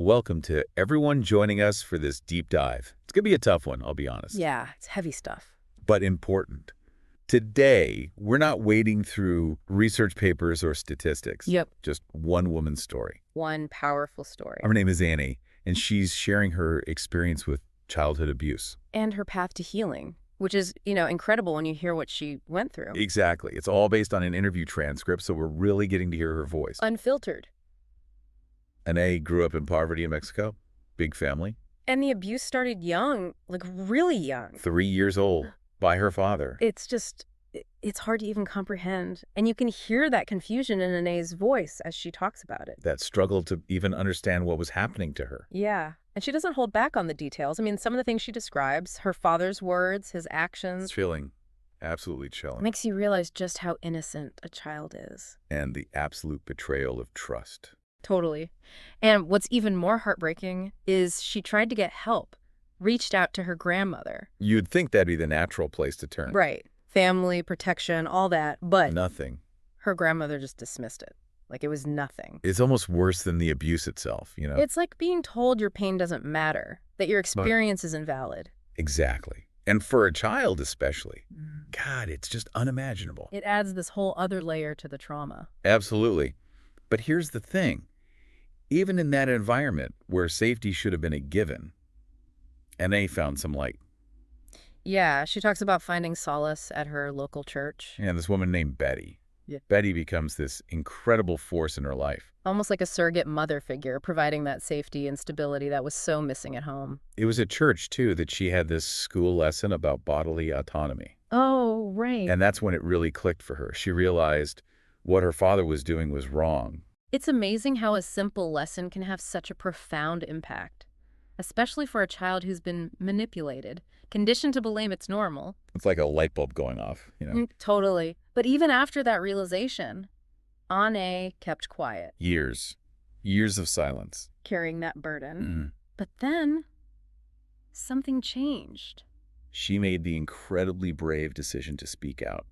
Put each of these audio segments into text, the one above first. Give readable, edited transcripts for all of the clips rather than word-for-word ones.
Welcome to everyone joining us for this deep dive. It's going to be a tough one, I'll be honest, Yeah, it's heavy stuff. but important. Today, we're not wading through research papers or statistics. Yep. Just one woman's story. One powerful story. Her name is Anahí, and she's sharing her experience with childhood abuse. And her path to healing, which is, incredible when you hear what she went through. Exactly. It's all based on an interview transcript, so we're really getting to hear her voice. Unfiltered. Anahí grew up in poverty in Mexico. Big family. And the abuse started young, like really young. 3 years old by her father. It's hard to even comprehend. And you can hear that confusion in Anahé's voice as she talks about it. That struggled to even understand what was happening to her. Yeah. And she doesn't hold back on the details. I mean, some of the things she describes, her father's words, his actions. It's chilling. Absolutely chilling. Makes you realize just how innocent a child is. And the absolute betrayal of trust. Totally. And what's even more heartbreaking is she tried to get help, reached out to her grandmother. You'd think that'd be the natural place to turn. Right. Family, protection, all that. But Nothing. her grandmother just dismissed it. Like it was nothing. It's almost worse than the abuse itself, you know? It's like being told your pain doesn't matter, that your experience is invalid. Exactly. And for a child especially. God, it's just unimaginable. It adds this whole other layer to the trauma. Absolutely. But here's the thing. Even in that environment where safety should have been a given, Anahí found some light. Yeah, she talks about finding solace at her local church. And this woman named Betty. Yeah. Betty becomes this incredible force in her life. Almost like a surrogate mother figure, providing that safety and stability that was so missing at home. It was at church, too, that she had this school lesson about bodily autonomy. Oh, right. And that's when it really clicked for her. She realized what her father was doing was wrong. It's amazing how a simple lesson can have such a profound impact, especially for a child who's been manipulated, conditioned to believe it's normal. It's like a light bulb going off, you know? Totally. But even after that realization, Anahí kept quiet, Years. Years of silence. carrying that burden. Mm. But then something changed. She made the incredibly brave decision to speak out.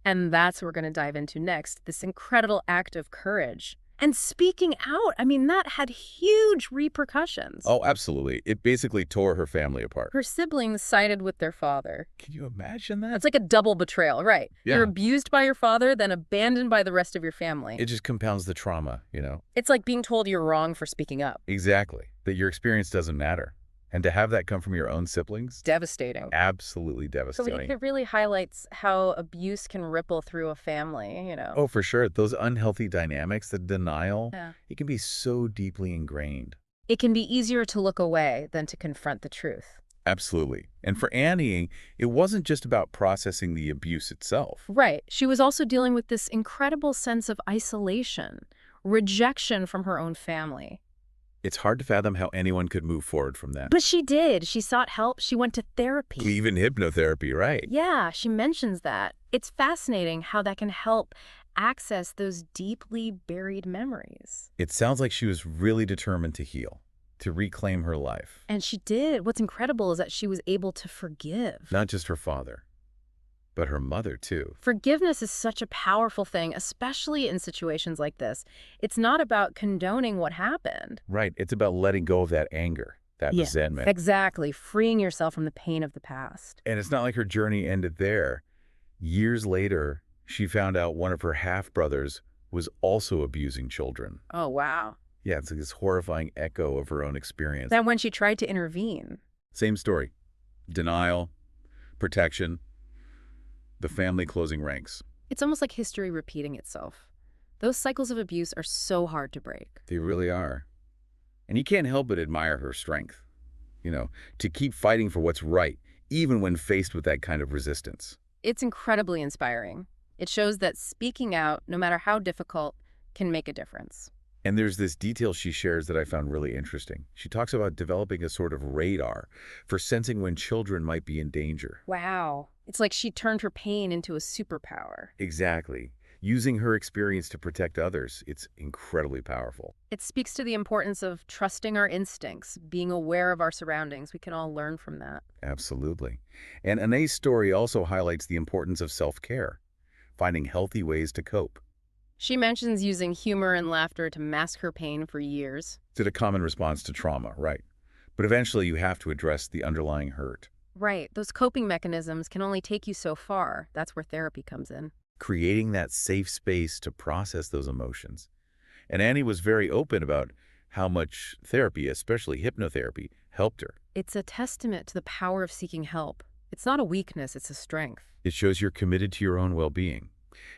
And that's what we're going to dive into next, this incredible act of courage. And speaking out, I mean, that had huge repercussions. Oh, absolutely. It basically tore her family apart. Her siblings sided with their father. Can you imagine that? It's like a double betrayal, right? Yeah. You're abused by your father, then abandoned by the rest of your family. It just compounds the trauma, you know? It's like being told you're wrong for speaking up. Exactly. That your experience doesn't matter. And to have that come from your own siblings? Devastating. Absolutely So devastating. it really highlights how abuse can ripple through a family, Oh, for sure. Those unhealthy dynamics, the denial, Yeah. it can be so deeply ingrained. It can be easier to look away than to confront the truth. Absolutely. And for Anahí, it wasn't just about processing the abuse itself. Right. She was also dealing with this incredible sense of isolation, rejection from her own family. It's hard to fathom how anyone could move forward from that. But she did. She sought help. She went to therapy. Even hypnotherapy, right? Yeah, she mentions that. It's fascinating how that can help access those deeply buried memories. It sounds like she was really determined to heal, to reclaim her life. And she did. What's incredible is that she was able to forgive. Not just her father, but her mother, too. Forgiveness is such a powerful thing, especially in situations like this. It's not about condoning what happened. Right. It's about letting go of that anger, that resentment. Exactly. Freeing yourself from the pain of the past. And it's not like her journey ended there. Years later, she found out one of her half-brothers was also abusing children. Oh, wow. Yeah, it's like this horrifying echo of her own experience. That when she tried to intervene. Same story. Denial, protection, the family closing ranks. It's almost like history repeating itself. Those cycles of abuse are so hard to break. They really are. And you can't help but admire her strength, to keep fighting for what's right, even when faced with that kind of resistance. It's incredibly inspiring. It shows that speaking out, no matter how difficult, can make a difference. And there's this detail she shares that I found really interesting. She talks about developing a sort of radar for sensing when children might be in danger. Wow. It's like she turned her pain into a superpower. Exactly. Using her experience to protect others, it's incredibly powerful. It speaks to the importance of trusting our instincts, being aware of our surroundings. We can all learn from that. Absolutely. And Anahé's story also highlights the importance of self-care, finding healthy ways to cope. She mentions using humor and laughter to mask her pain for years. It's a common response to trauma, right? But eventually you have to address the underlying hurt. Right, those coping mechanisms can only take you so far. That's where therapy comes in. Creating that safe space to process those emotions. And Annie was very open about how much therapy, especially hypnotherapy, helped her. It's a testament to the power of seeking help. It's not a weakness, it's a strength. It shows you're committed to your own well-being.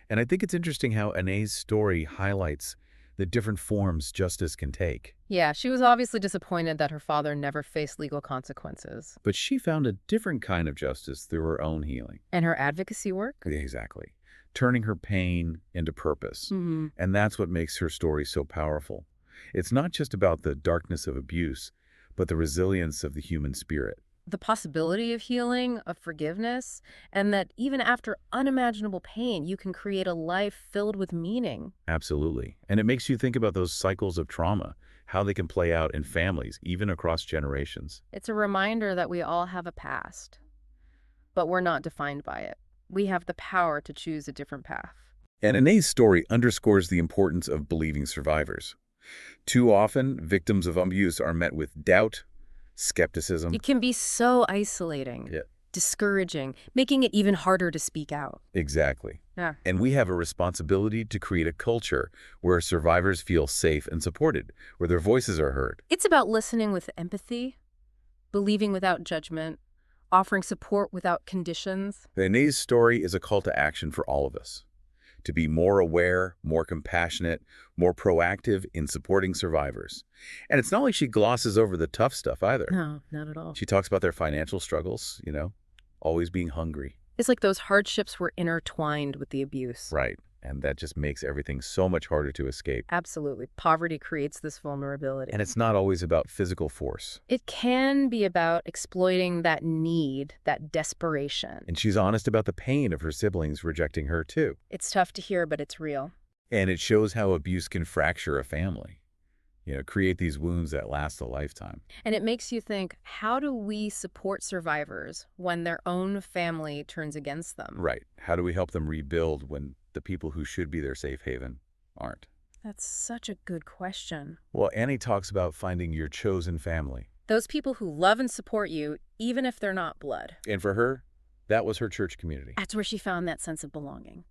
And I think it's interesting how Anahí's story highlights the different forms justice can take. Yeah, she was obviously disappointed that her father never faced legal consequences. But she found a different kind of justice through her own healing. And her advocacy work? Yeah, exactly. Turning her pain into purpose. And that's what makes her story so powerful. It's not just about the darkness of abuse, but the resilience of the human spirit. The possibility of healing, of forgiveness, and that even after unimaginable pain, you can create a life filled with meaning. Absolutely. And it makes you think about those cycles of trauma, how they can play out in families, even across generations. It's a reminder that we all have a past, but we're not defined by it. We have the power to choose a different path. And Anahí's story underscores the importance of believing survivors. Too often, victims of abuse are met with doubt, skepticism. It can be so isolating, Yeah. discouraging, making it even harder to speak out. Exactly. Yeah. And we have a responsibility to create a culture where survivors feel safe and supported, where their voices are heard. It's about listening with empathy, believing without judgment, offering support without conditions. Anahí's story is a call to action for all of us. To be more aware, more compassionate, more proactive in supporting survivors. And it's not like she glosses over the tough stuff either. No, not at all. She talks about their financial struggles, always being hungry. It's like those hardships were intertwined with the abuse. Right. And that just makes everything so much harder to escape. Absolutely. Poverty creates this vulnerability. And it's not always about physical force. It can be about exploiting that need, that desperation. And she's honest about the pain of her siblings rejecting her too. It's tough to hear, but it's real. And it shows how abuse can fracture a family, create these wounds that last a lifetime. And it makes you think, how do we support survivors when their own family turns against them? Right. How do we help them rebuild when the people who should be their safe haven aren't? That's such a good question. Well, Annie talks about finding your chosen family. Those people who love and support you, even if they're not blood. And for her, that was her church community, That's where she found that sense of belonging.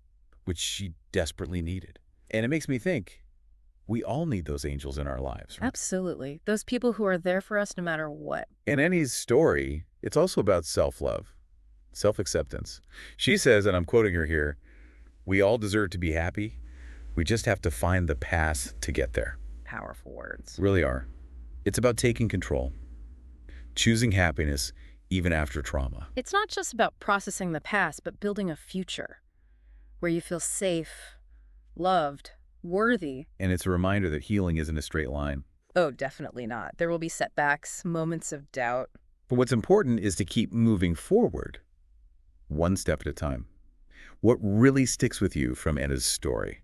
which she desperately needed. And it makes me think, we all need those angels in our lives, right? Absolutely. Those people who are there for us no matter what. In Annie's story, it's also about self-love, self-acceptance. She says, and I'm quoting her here, "We all deserve to be happy. We just have to find the path to get there." Powerful words. Really are. It's about taking control, choosing happiness even after trauma. It's not just about processing the past, but building a future where you feel safe, loved, worthy. And it's a reminder that healing isn't a straight line. Oh, definitely not. There will be setbacks, moments of doubt. But what's important is to keep moving forward, one step at a time. What really sticks with you from Anna's story?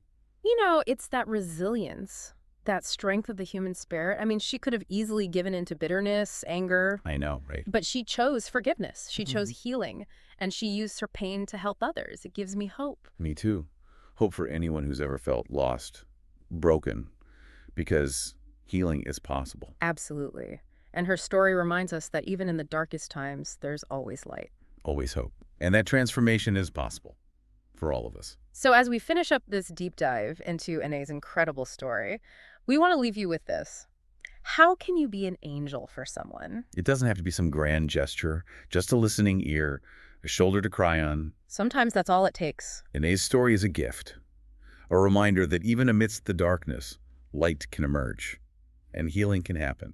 It's that resilience, that strength of the human spirit. I mean, she could have easily given into bitterness, anger, I know, right? but she chose forgiveness. She chose healing, and she used her pain to help others. It gives me hope. Me too. Hope for anyone who's ever felt lost, broken, because healing is possible. Absolutely. And her story reminds us that even in the darkest times, there's always light. Always hope. And that transformation is possible for all of us. So as we finish up this deep dive into Anahí's incredible story, we want to leave you with this. How can you be an angel for someone? It doesn't have to be some grand gesture, just a listening ear, a shoulder to cry on. Sometimes that's all it takes. Anahí's story is a gift, a reminder that even amidst the darkness, light can emerge and healing can happen.